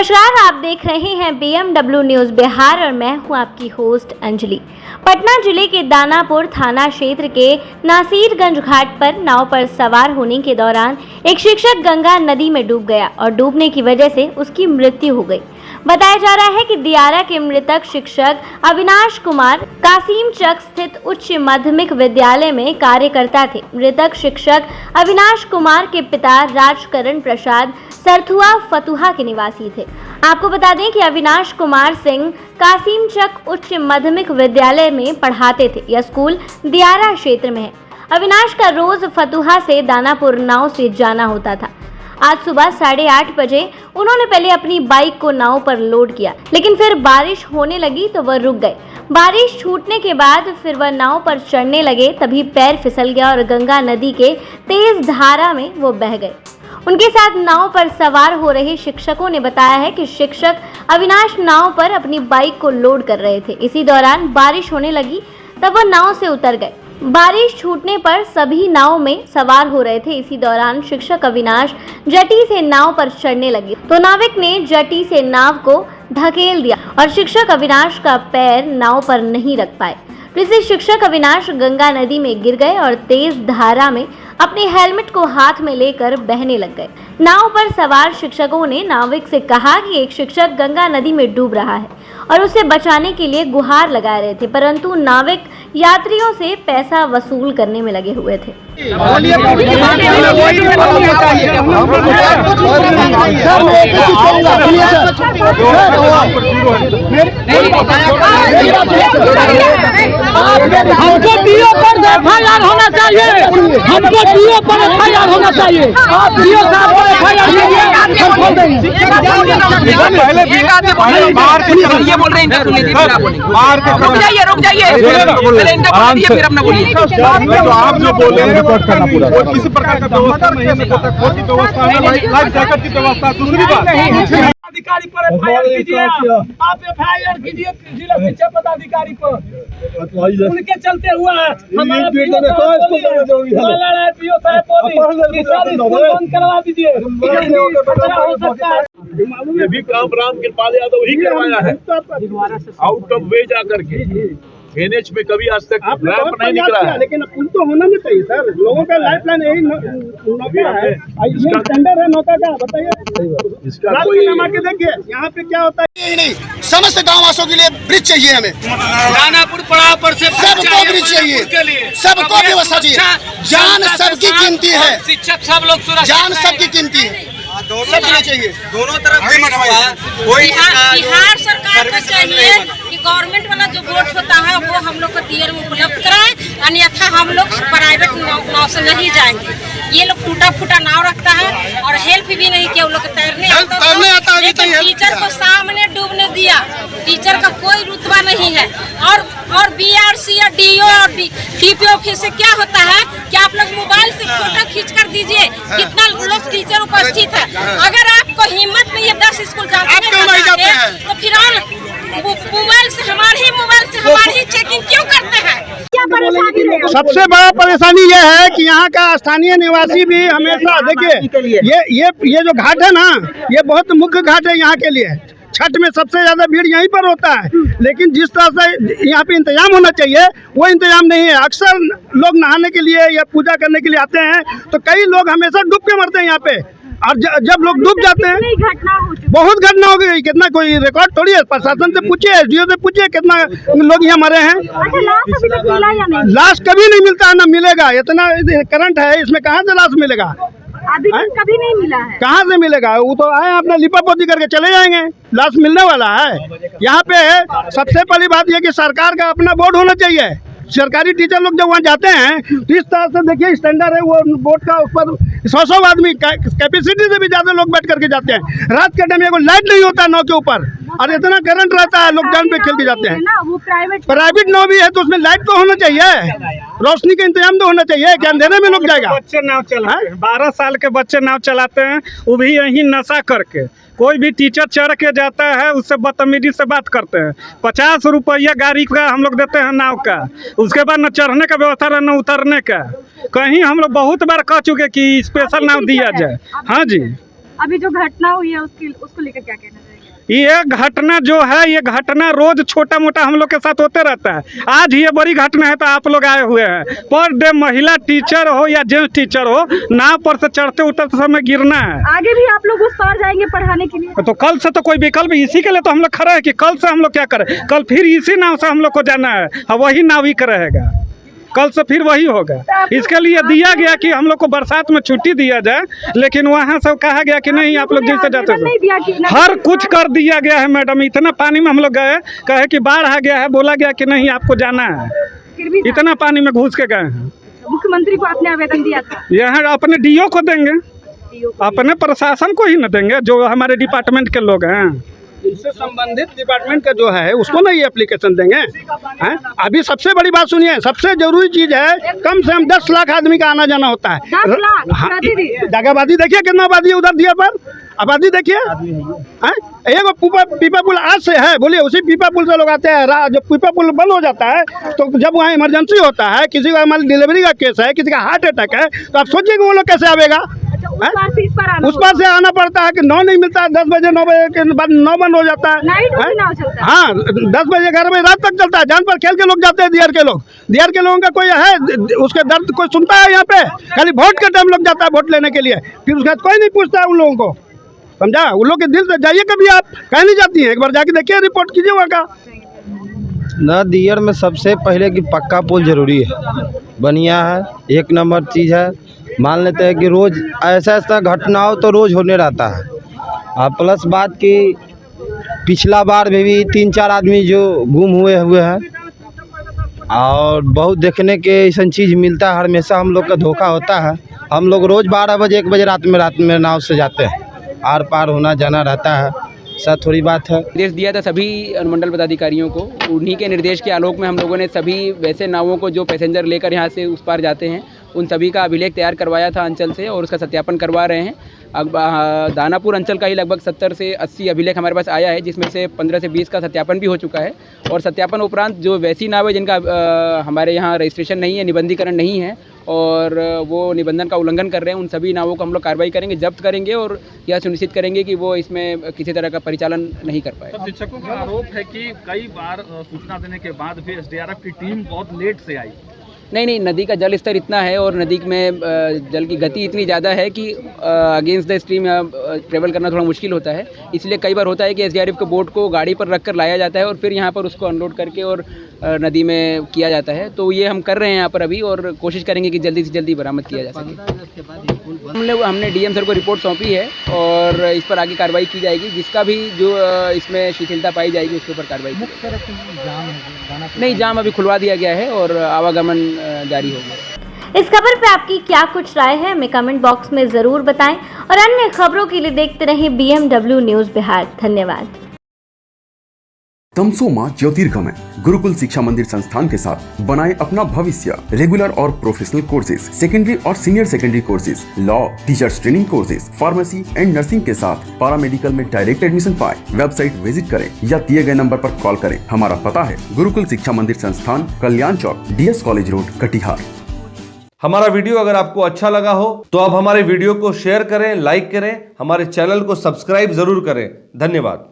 नमस्कार, आप देख रहे हैं BMW न्यूज़ बिहार और मैं हूं आपकी होस्ट अंजलि। पटना जिले के दानापुर थाना क्षेत्र के नासिरगंज घाट पर नाव पर सवार होने के दौरान एक शिक्षक गंगा नदी में डूब गया और डूबने की वजह से उसकी मृत्यु हो गई। बताया जा रहा है कि दियारा के मृतक शिक्षक अविनाश कुमार कासिमचक स्थित उच्च माध्यमिक विद्यालय में कार्य करता थे। मृतक शिक्षक अविनाश कुमार के पिता राजकरण प्रसाद सरथुआ फतुहा के निवासी थे। आपको बता दें कि अविनाश कुमार सिंह कासिमचक उच्च माध्यमिक विद्यालय में पढ़ाते थे। यह स्कूल दियारा क्षेत्र में है। अविनाश का रोज फतुहा से दानापुर नाव से जाना होता था। आज सुबह 8:30 बजे उन्होंने पहले अपनी बाइक को नाव पर लोड किया, लेकिन फिर बारिश होने लगी तो वह रुक गए। बारिश छूटने के बाद फिर वह नाव पर चढ़ने लगे, तभी पैर फिसल गया और गंगा नदी के तेज धारा में वो बह गए। उनके साथ नाव पर सवार हो रहे शिक्षकों ने बताया है कि शिक्षक अविनाश नाव पर अपनी बाइक को लोड कर रहे थे। इसी दौरान बारिश होने लगी, तब वह नाव से उतर गए। बारिश छूटने पर सभी नाव में सवार हो रहे थे। इसी दौरान शिक्षक अविनाश जटी से नाव पर चढ़ने लगे तो नाविक ने जटी से नाव को धकेल दिया और शिक्षक अविनाश का पैर नाव पर नहीं रख पाए। जिससे शिक्षक अविनाश गंगा नदी में गिर गए और तेज धारा में अपने हेलमेट को हाथ में लेकर बहने लग गए। नाव पर सवार शिक्षकों ने नाविक से कहा कि एक शिक्षक गंगा नदी में डूब रहा है और उसे बचाने के लिए गुहार लगा रहे थे, परंतु नाविक यात्रियों से पैसा वसूल करने में लगे हुए थे। हमको डीओ पर एफआईआर होना चाहिए, हमको डीओ पर एफआईआर होना चाहिए। आप डीओ साहब पर एफआईआर रुक जाइए, फिर अपना बोलिए। तो आप जो बोले रिपोर्ट करना पूरा किसी प्रकार का व्यवस्था नहीं है, कोई व्यवस्था है, लाइफ जैकेट की व्यवस्था। दूसरी बात, अधिकारी पर एफआईआर कीजिए, आप एफआईआर कीजिए जिला शिक्षा पदाधिकारी पर। उनके चलते हुआ है हमारा बंद करवा दीजिए। ये भी काम रामकृपाल यादव ही करवाया है, आउट ऑफ वे जाकर के। एनएच में कभी आज तक रैंप नहीं निकला है, लेकिन पुल तो होना नहीं चाहिए सर। लोगों का लाइफ लाइन यही नौका है, ये टेंडर है नौका का। बताइए इसका कोई के देखिए यहाँ पे क्या होता है। नहीं, समस्त गाँव वासियों के लिए ब्रिज चाहिए हमें। दानापुर पड़ाव पर से सबको ब्रिज चाहिए, सबको व्यवस्था चाहिए। जान सबकी कीमती है, शिक्षक सब लोग जान सबकी कीमती है, सब चाहिए। दोनों तरफ बिहार सरकार को चाहिए कि गवर्नमेंट वाला जो वोट होता है वो हम लोग को दियर में उपलब्ध कराए, अन्यथा हम लोग प्राइवेट नाव से नहीं जाएंगे। ये लोग टूटा फूटा नाव रखता है और हेल्प भी नहीं किया। वो लोग तैरने आता है, लेकिन टीचर को सामने डूबने दिया। टीचर का कोई रुतबा नहीं है। और बीआरसी या डीओ और डीपी ऑफिस से क्या होता है कि आप लोग मोबाइल से फोटो खींच कर दीजिए कितना लोग टीचर उपस्थित है। अगर आपको हिम्मत में ये 10 स्कूल जाते हैं तो फिर मोबाइल से हमारी चेकिंग क्यों करते हैं? क्या परेशानी है? सबसे बड़ा परेशानी ये है कि यहाँ का स्थानीय निवासी भी हमेशा देखिए ये जो घाट है ना, ये बहुत मुख्य घाट है यहाँ के लिए। छठ में सबसे ज्यादा भीड़ यहीं पर होता है, लेकिन जिस तरह से यहाँ पे इंतजाम होना चाहिए वो इंतजाम नहीं है। अक्सर लोग नहाने के लिए या पूजा करने के लिए आते हैं तो कई लोग हमेशा डूब के मरते हैं यहाँ पे। और जब लोग डूब जाते हैं, बहुत घटना हो गई। कितना कोई रिकॉर्ड थोड़ी है, प्रशासन से पूछिए, एसडीओ से पूछिए कितना लोग यहाँ मरे हैं। लाश कभी नहीं मिलता है, ना मिलेगा। इतना करंट है इसमें, कहाँ से लाश मिलेगा? अभी कभी नहीं मिला है। कहाँ से मिलेगा? वो तो आए अपना लिपापोती करके चले जाएंगे, लाश मिलने वाला है। यहाँ पे सबसे पहली बात यह कि सरकार का अपना बोर्ड होना चाहिए। सरकारी टीचर लोग जब वहाँ जाते हैं तो इस तरह से देखिए स्टैंडर्ड है वो बोट का, उस पर 100 आदमी कैपेसिटी से भी ज्यादा लोग बैठ करके जाते हैं। रात के टाइम कोई लाइट नहीं होता नाव के ऊपर और इतना करंट रहता है, लोग जान पे खेल के जाते हैं। प्राइवेट नाव भी है तो उसमें लाइट तो होना चाहिए, रोशनी का इंतजाम तो होना चाहिए कि अंधेरे में लोग जाएगा। बच्चे नाव चलाते हैं, 12 साल के बच्चे नाव चलाते हैं, वो भी यही नशा करके। कोई भी टीचर चढ़ के जाता है उससे बदतमीजी से बात करते हैं। 50 रुपया गाड़ी का हम लोग देते हैं नाव का, उसके बाद न चढ़ने का व्यवस्था है न उतरने का। कहीं हम लोग बहुत बार कह चुके कि स्पेशल नाव दिया जाए। हाँ जी, अभी जो घटना हुई है उसको लेकर क्या कहना चाहिए? ये घटना जो है, ये घटना रोज छोटा मोटा हम लोग के साथ होते रहता है। आज ये बड़ी घटना है तो आप लोग आए हुए हैं। पर डे महिला टीचर हो या जेंट्स टीचर हो, नाव पर से चढ़ते उतरते समय गिरना है। आगे भी आप लोग उस पार जाएंगे पढ़ाने के लिए? तो कल से तो कोई विकल्प, इसी के लिए तो हम लोग खड़े हैं कि कल से हम लोग क्या करें। कल फिर इसी नाव से हम लोग को जाना है और वही नाविक रहेगा। कल से फिर वही होगा। इसके लिए दिया गया कि हम लोग को बरसात में छुट्टी दिया जाए, लेकिन वहाँ से कहा गया कि नहीं आप लोग जैसे जाते हो। हर कुछ कर दिया गया है मैडम। इतना पानी में हम लोग गए, कहे कि बाढ़ आ गया है, बोला गया कि नहीं आपको जाना है। इतना पानी में घुस के गए हैं। मुख्यमंत्री को आपने आवेदन दिया था? यहाँ अपने डीओ को देंगे, अपने प्रशासन को ही न देंगे, जो हमारे डिपार्टमेंट के लोग हैं। इससे संबंधित डिपार्टमेंट का जो है उसको ना ये एप्लीकेशन देंगे हैं। अभी सबसे बड़ी बात सुनिए, सबसे जरूरी चीज है, कम से कम 10 लाख आदमी का आना जाना होता है। 10 लाख? हाँ, जगहबादी देखिए कितना आबादी है उधर दिया पर, आबादी देखिए। एक पीपा पुल आज से है, बोलिए उसी पीपा पुल से लोग आते हैं। जब पीपा पुल बंद हो जाता है तो जब वहाँ इमरजेंसी होता है, किसी का हमारी डिलीवरी का केस है, किसी का हार्ट अटैक है, तो आप सोचिए कि वो लोग कैसे आवेगा। उस पार से आना पड़ता है कि 9 नहीं मिलता है, 10 बजे 9 बजे के बाद 9 बंद हो जाता है। हाँ, 10 बजे 11 बजे रात तक चलता है। जान पर खेल के लोग जाते हैं। दियार के लोग, दियार के लोगों का कोई है उसके दर्द कोई सुनता है यहाँ पे? खाली वोट के टाइम लोग जाता है वोट लेने के लिए, फिर उसके बाद कोई नहीं पूछता है उन लोगों को। समझा? उन लोग के दिल से जाइए, कभी आप कहीं नहीं जाती है, एक बार जाके देखिए, रिपोर्ट कीजिए वहाँ का। न दियर में सबसे पहले कि पक्का पुल जरूरी है, बढ़िया है, एक नंबर चीज़ है। मान लेते हैं कि रोज़ ऐसा घटना हो तो रोज़ होने रहता है। और प्लस बात कि पिछला बार में भी 3-4 आदमी जो गुम हुए हैं, और बहुत देखने के ऐसा चीज़ मिलता है। हमेशा हम लोग का धोखा होता है। हम लोग रोज़ 12 बजे 1 बजे रात में नाव से जाते हैं, आर पार होना जाना रहता है। सर थोड़ी बात है, निर्देश दिया था सभी अनुमंडल पदाधिकारियों को। उन्हीं के निर्देश के आलोक में हम लोगों ने सभी वैसे नावों को जो पैसेंजर लेकर यहाँ से उस पार जाते हैं, उन सभी का अभिलेख तैयार करवाया था अंचल से, और उसका सत्यापन करवा रहे हैं। अब दानापुर अंचल का ही लगभग 70 से 80 अभिलेख हमारे पास आया है, जिसमें से 15 से 20 का सत्यापन भी हो चुका है। और सत्यापन उपरांत जो वैसी नाव है जिनका हमारे यहाँ रजिस्ट्रेशन नहीं है, निबंधीकरण नहीं है, और वो निबंधन का उल्लंघन कर रहे हैं, उन सभी नावों को हम लोग कार्रवाई करेंगे, जब्त करेंगे, और यह सुनिश्चित करेंगे कि वो इसमें किसी तरह का परिचालन नहीं कर पाए। शिक्षकों का आरोप है कि कई बार सूचना देने के बाद भी एसडीआरएफ की टीम बहुत लेट से आई। नहीं, नदी का जल स्तर इतना है और नदी में जल की गति इतनी ज़्यादा है कि अगेंस्ट द स्ट्रीम ट्रेवल करना थोड़ा मुश्किल होता है। इसलिए कई बार होता है कि एसडीआरएफ के बोट को गाड़ी पर रख कर लाया जाता है और फिर यहाँ पर उसको अनलोड करके और नदी में किया जाता है। तो ये हम कर रहे हैं यहाँ पर अभी, और कोशिश करेंगे कि जल्दी से जल्दी बरामद किया जा सके। हमने डीएम सर को रिपोर्ट सौंपी है और इस पर आगे कार्रवाई की जाएगी। जिसका भी जो इसमें शिथिलता पाई जाएगी उसके ऊपर कार्रवाई की जाएगी। नहीं, जाम अभी खुलवा दिया गया है और आवागमन जारी होगा। इस खबर पे आपकी क्या कुछ राय है, हमें कमेंट बॉक्स में जरूर बताएं, और अन्य खबरों के लिए देखते रहें BMW न्यूज़ बिहार। धन्यवाद। तमसोमा ज्योतिर्गमय गुरुकुल शिक्षा मंदिर संस्थान के साथ बनाए अपना भविष्य। रेगुलर और प्रोफेशनल कोर्सेज, सेकेंडरी और senior secondary courses, law, teachers training courses, pharmacy and nursing के साथ पैरामेडिकल में डायरेक्ट एडमिशन पाए। वेबसाइट विजिट करें या दिए गए नंबर पर कॉल करें। हमारा पता है गुरुकुल शिक्षा मंदिर संस्थान, कल्याण चौक, DS कॉलेज रोड, कटिहार। हमारा वीडियो अगर आपको अच्छा लगा हो तो आप हमारे वीडियो को शेयर करें, लाइक करें, हमारे चैनल को सब्सक्राइब जरूर करें। धन्यवाद।